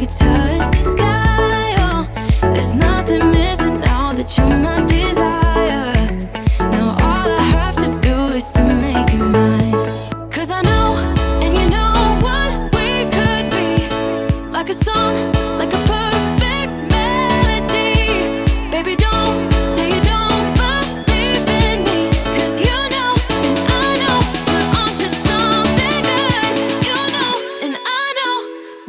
could touch the sky. Oh, there's nothing missing now that you're my desire. Now all I have to do is to make you mine. 'Cause I know, and you know what we could be. Like a song, like a perfect melody. Baby, don't say you don't believe in me. 'Cause you know, and I know, we're onto something good. You know, and I know,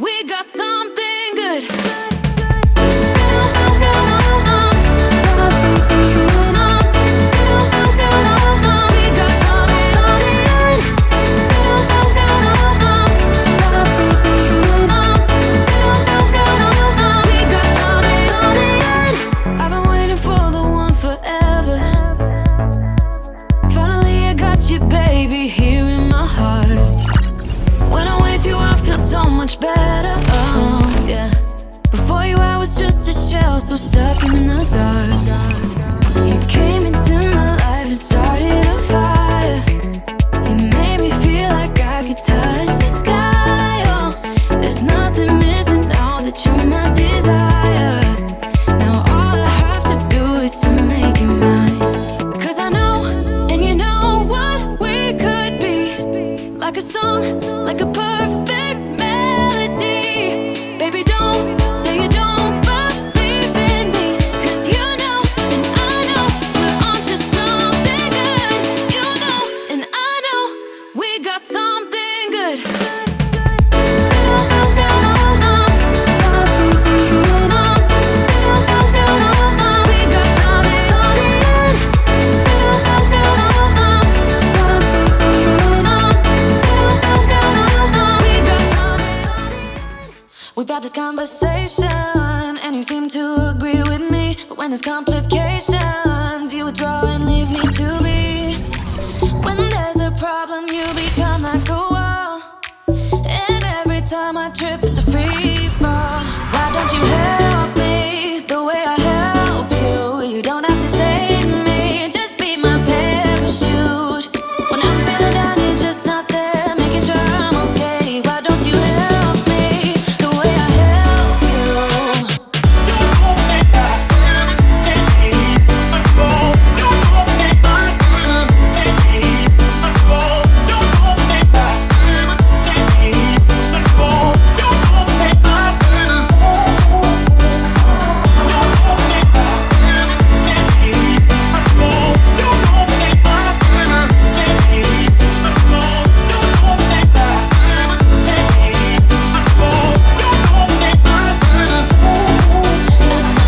we got something good. I've been waiting for the one forever. Finally I got you, baby, here in my heart. When I'm with you, I feel so much better. Oh, yeah. Before you, I was just a shell, so stuck in the dark. You came into my life and started a fire. You made me feel like I could touch the sky. Oh, there's nothing missing now that you're my desire. Now all I have to do is to make you mine. 'Cause I know, and you know what we could be. Like a song, like a perfect melody. Baby, don't say you don't believe in me. 'Cause you know, and I know, we're onto something good. You know, and I know, we got something good. We've had this conversation, and you seem to agree with me. But when there's complications, you withdraw and leave me to be. When there's a problem, you become like a wall. And every time I trip, it's a free fall. Why don't you help me the way I help you? You don't have to save me, just be my parachute. When I'm feeling down, you're just not there, making sure I'm okay. Why don't you help me the way I help you?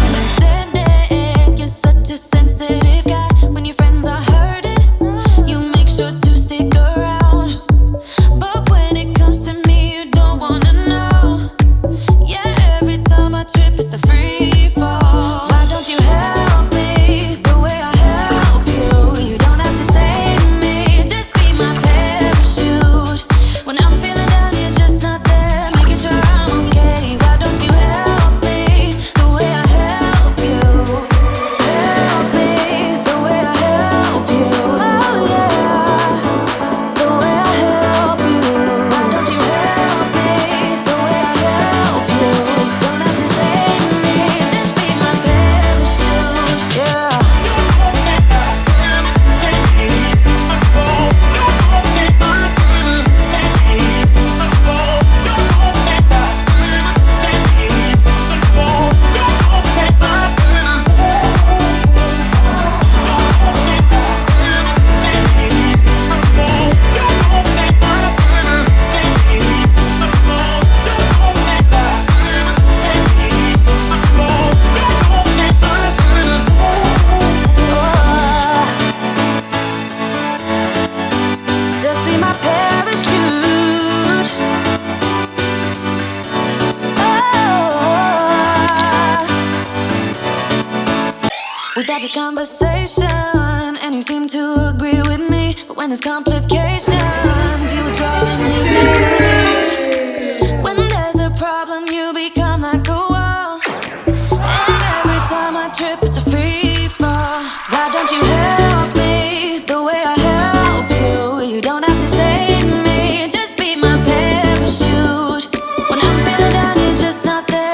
Understanding, you're such a sensitive guy. When your friends are hurting, you make sure to stick around. But when it comes to me, you don't wanna know. Yeah, every time I trip, it's a free fall. Why don't you help me the way I help you? You don't have to save me, just be my parachute. When I'm feeling down, you're just not there, making sure I'm okay. Why don't you help me the way I help you? Help me the way I help you. Oh yeah, the way I help you. Why don't you help me the way I help you? Don't have to save me, just be my parachute. Yeah. Just be my parachute. Oh. We've had this conversation, and you seem to agree with me. But when there's complications, you withdraw and leave me to be. When there's a problem, you become like a wall. And every time I trip, it's a free fall. Why don't you help me the way I help you? You don't have to save me, just be my parachute. When I'm feeling down, you're just not there.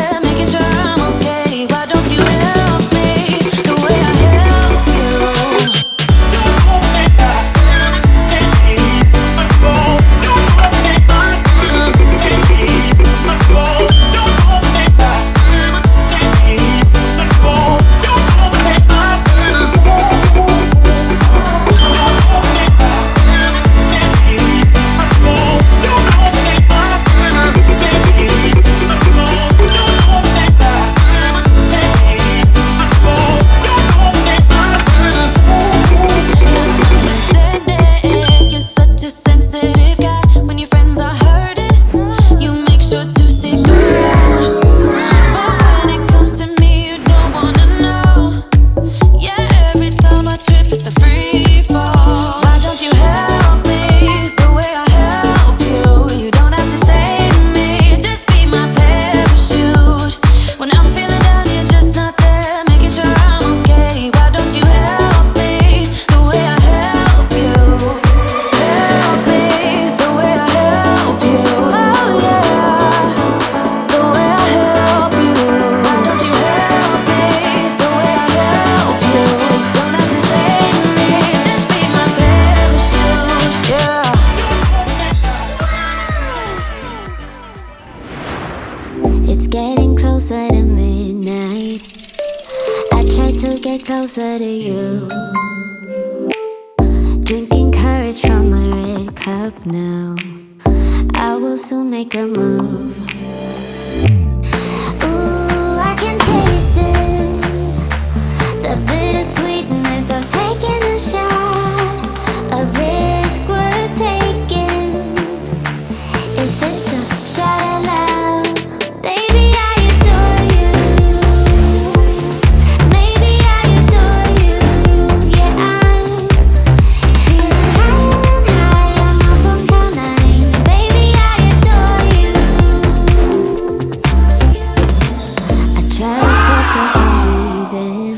It's getting closer to midnight. I try to get closer to you. Drinking courage from my red cup now. I will soon make a move. Ooh, I can taste it, the bittersweetness of taking a shot, a risk worth taking. If it's a shot at love, baby, I adore you. Maybe I adore you. Yeah, I'm feeling high, I'm up on cloud nine. Baby, I adore you. I try to focus on breathing.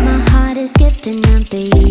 My heart is skipping a beat.